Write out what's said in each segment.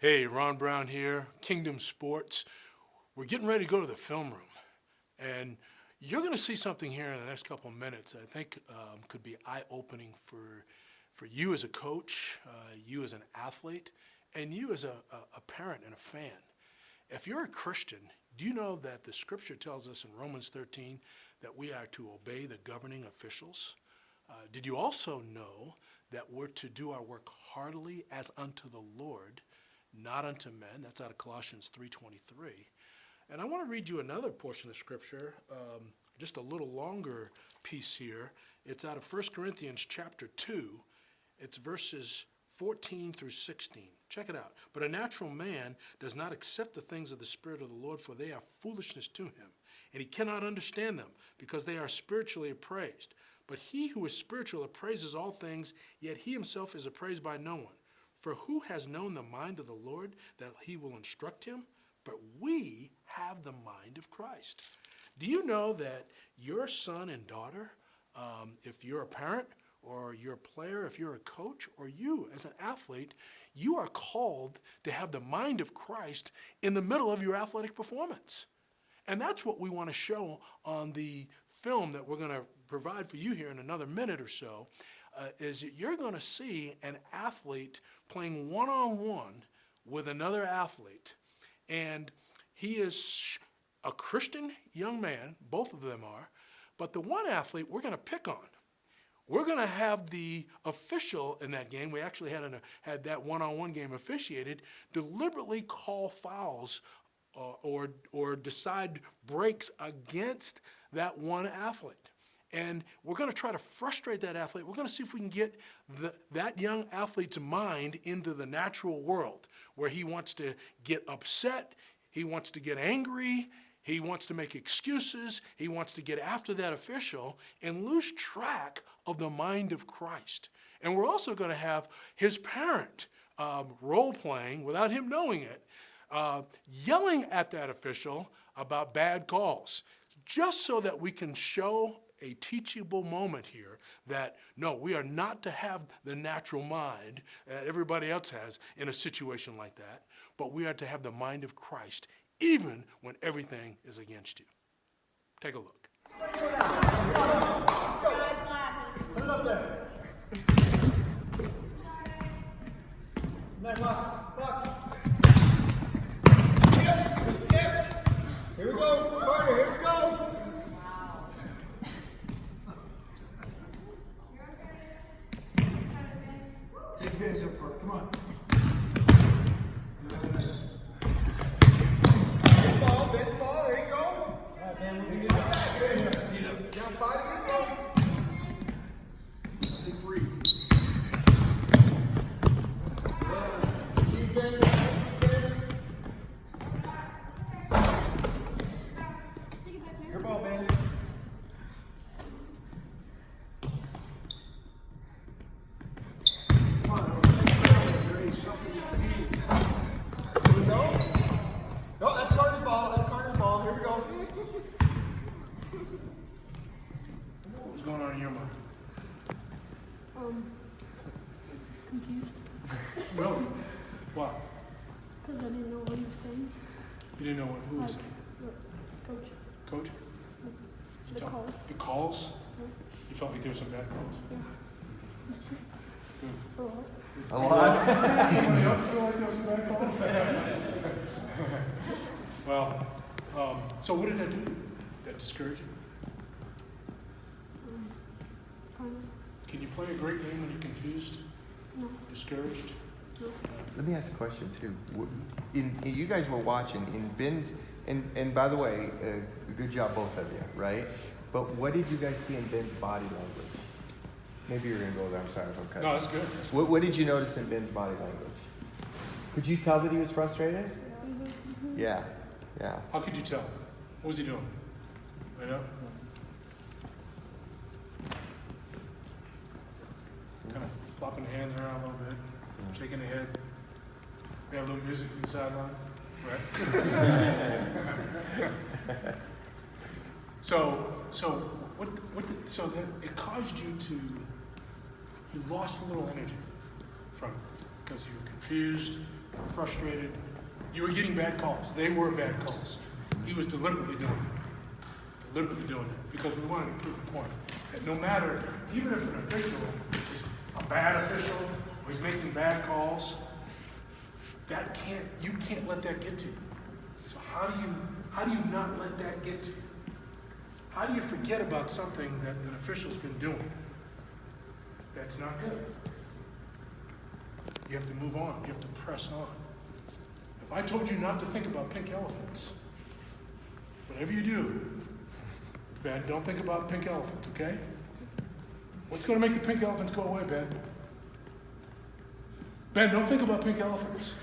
Hey, Ron Brown here, Kingdom Sports. We're getting ready to go to the film room, and you're going to see something here in the next couple of minutes I think could be eye-opening for you as a coach, you as an athlete, and you as a parent and a fan. If you're a Christian, do you know that the scripture tells us in Romans 13 that we are to obey the governing officials? Did you also know that we're to do our work heartily as unto the Lord, not unto men? That's out of Colossians 3:23. And I want to read you another portion of scripture, just a little longer piece here. It's out of 1 Corinthians chapter 2. It's verses 14 through 16. Check it out. But a natural man does not accept the things of the Spirit of the Lord, for they are foolishness to him, and he cannot understand them, because they are spiritually appraised. But he who is spiritual appraises all things, yet he himself is appraised by no one. For who has known the mind of the Lord that he will instruct him? But we have the mind of Christ. Do you know that your son and daughter, if you're a parent or you're a player, if you're a coach, or you as an athlete, you are called to have the mind of Christ in the middle of your athletic performance? And that's what we want to show on the film that we're going to provide for you here in another minute or so, is that you're going to see an athlete playing one-on-one with another athlete. And he is a Christian young man, both of them are, but the one athlete we're going to pick on. We're going to have the official in that game, we actually had that one-on-one game officiated, deliberately call fouls or decide breaks against that one athlete. And we're going to try to frustrate that athlete. We're going to see if we can get that young athlete's mind into the natural world, where he wants to get upset, he wants to get angry, he wants to make excuses, he wants to get after that official and lose track of the mind of Christ. And we're also going to have his parent role-playing, without him knowing it, yelling at that official about bad calls, just so that we can show a teachable moment here that, no, we are not to have the natural mind that everybody else has in a situation like that, but we are to have the mind of Christ even when everything is against you. Take a look. Put it up there. Next box. Here we go, Carter, here we go. Take advantage of it, Carter, come on. Big ball, there you go. All right, man, we're going to get back. Down 5, here we go. Big free. Defense. Your ball, man. Come on. Here we go. No, that's Carter's ball. That's Carter's ball. Here we go. What's going on in your mind? Confused. Really? Why? Because I didn't know what he was saying. You didn't know who was Like, Coach, coach? the calls. The calls? You felt like there were some bad calls? Good. A lot. A lot. Anybody else feel like there were some bad calls? Well, so what did that do? That discourage you? Kind of. Can you play a great game when you're confused, No. discouraged? No. Let me ask a question too. You guys were watching in Ben's, and by the way, good job both of you, right? But what did you guys see in Ben's body language? Maybe you're gonna go there. I'm sorry if I'm cutting. No, that's good. What did you notice in Ben's body language? Could you tell that he was frustrated? Yeah. How could you tell? What was he doing? Right up? Kind of flopping the hands around a little bit, shaking the head. We have a little music from the sideline, right? So then it caused you you lost a little energy from it because you were confused, frustrated. You were getting bad calls. They were bad calls. He was deliberately doing it. Deliberately doing it because we wanted to prove a point that no matter, even if an official is a bad official or he's making bad calls, you can't let that get to you. So how do you not let that get to you? How do you forget about something that an official's been doing? That's not good. You have to move on. You have to press on. If I told you not to think about pink elephants, whatever you do, Ben, don't think about pink elephants, okay? What's going to make the pink elephants go away, Ben? Ben, don't think about pink elephants.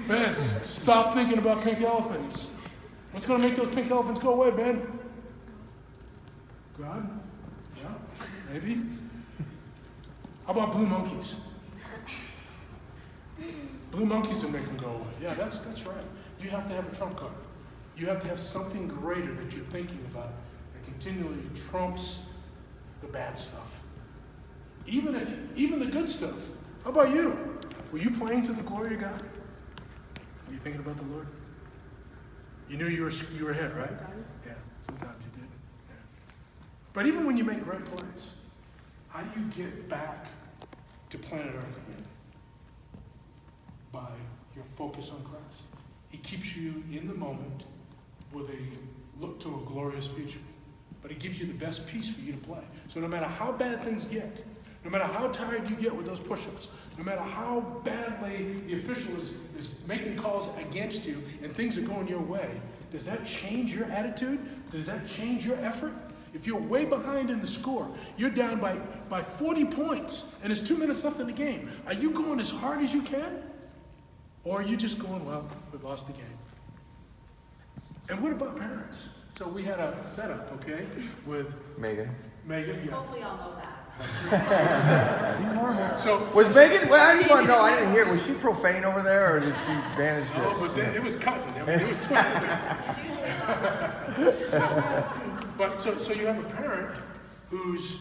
Ben, stop thinking about pink elephants. What's going to make those pink elephants go away, Ben? God? Yeah, maybe. How about blue monkeys? Blue monkeys will make them go away. Yeah, that's right. You have to have a trump card. You have to have something greater that you're thinking about that continually trumps the bad stuff. Even the good stuff. How about you? Were you playing to the glory of God? Were you thinking about the Lord? You knew you were ahead, right? Yeah, sometimes you did. Yeah. But even when you make great plays, how do you get back to planet Earth again? By your focus on Christ. He keeps you in the moment with a look to a glorious future. But he gives you the best piece for you to play. So no matter how bad things get, no matter how tired you get with those push-ups, no matter how badly the official is making calls against you and things are going your way, does that change your attitude? Does that change your effort? If you're way behind in the score, you're down by 40 points and there's 2 minutes left in the game. Are you going as hard as you can? Or are you just going, well, we've lost the game? And what about parents? So we had a setup, okay, with Megan. Megan. Yeah. Hopefully y'all know that. So, Was Megan? Well, I just want to know. I didn't hear. Was she profane over there, or did she banish it? oh, but it was cutting. I mean, it was twisted. But so you have a parent who's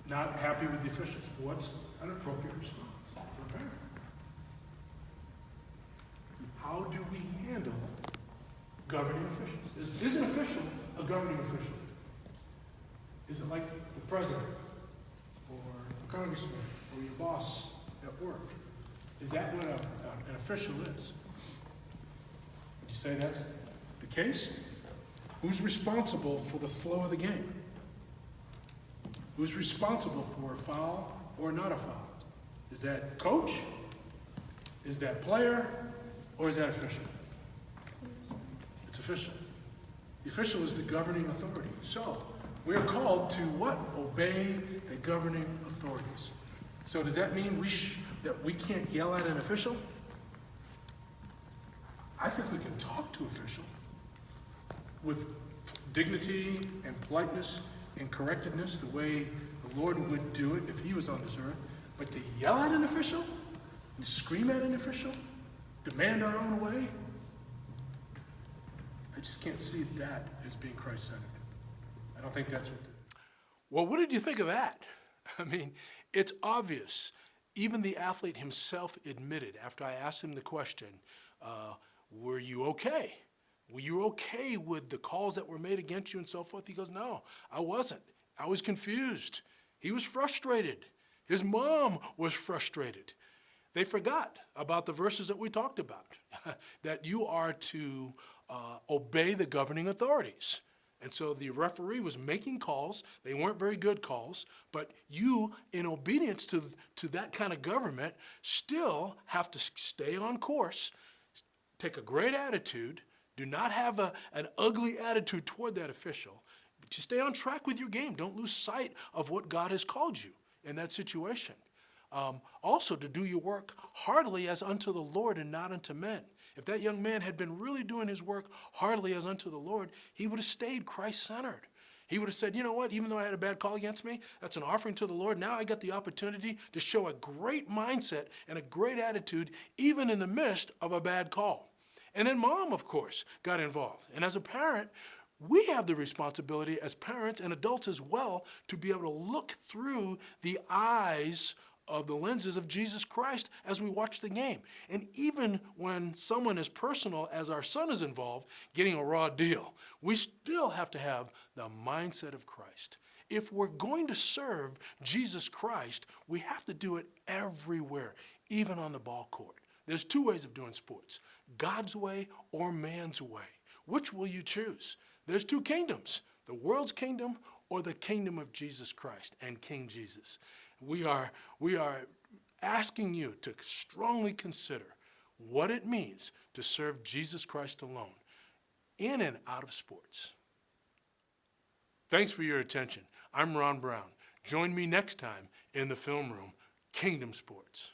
not happy with the officials. What's an appropriate response for a parent? How do we handle governing officials? Is an official a governing official? Is it like the president or a congressman or your boss at work? Is that what an official is? Would you say that's the case? Who's responsible for the flow of the game? Who's responsible for a foul or not a foul? Is that coach? Is that player? Or is that official? It's official. The official is the governing authority. So, we are called to what? Obey the governing authorities. So does that mean that we can't yell at an official? I think we can talk to official with dignity and politeness and correctedness the way the Lord would do it if he was on this earth. But to yell at an official and scream at an official, demand our own way, I just can't see that as being Christ-centered. I don't think that's what. Well, what did you think of that? I mean, it's obvious. Even the athlete himself admitted after I asked him the question, were you okay? Were you okay with the calls that were made against you and so forth? He goes, no, I wasn't. I was confused. He was frustrated. His mom was frustrated. They forgot about the verses that we talked about, that you are to obey the governing authorities. And so the referee was making calls. They weren't very good calls, but you, in obedience to that kind of government, still have to stay on course, take a great attitude, do not have an ugly attitude toward that official, but you stay on track with your game. Don't lose sight of what God has called you in that situation. Also, to do your work heartily as unto the Lord and not unto men. If that young man had been really doing his work heartily as unto the Lord, he would have stayed Christ-centered. He would have said, you know what, even though I had a bad call against me, that's an offering to the Lord. Now I got the opportunity to show a great mindset and a great attitude, even in the midst of a bad call. And then mom, of course, got involved. And as a parent, we have the responsibility as parents and adults as well to be able to look through the eyes of the lenses of Jesus Christ as we watch the game. And even when someone as personal as our son is involved, getting a raw deal, we still have to have the mindset of Christ. If we're going to serve Jesus Christ, we have to do it everywhere, even on the ball court. There's two ways of doing sports, God's way or man's way. Which will you choose? There's two kingdoms, the world's kingdom or the kingdom of Jesus Christ and King Jesus. We are asking you to strongly consider what it means to serve Jesus Christ alone in and out of sports. Thanks for your attention. I'm Ron Brown. Join me next time in the film room, Kingdom Sports.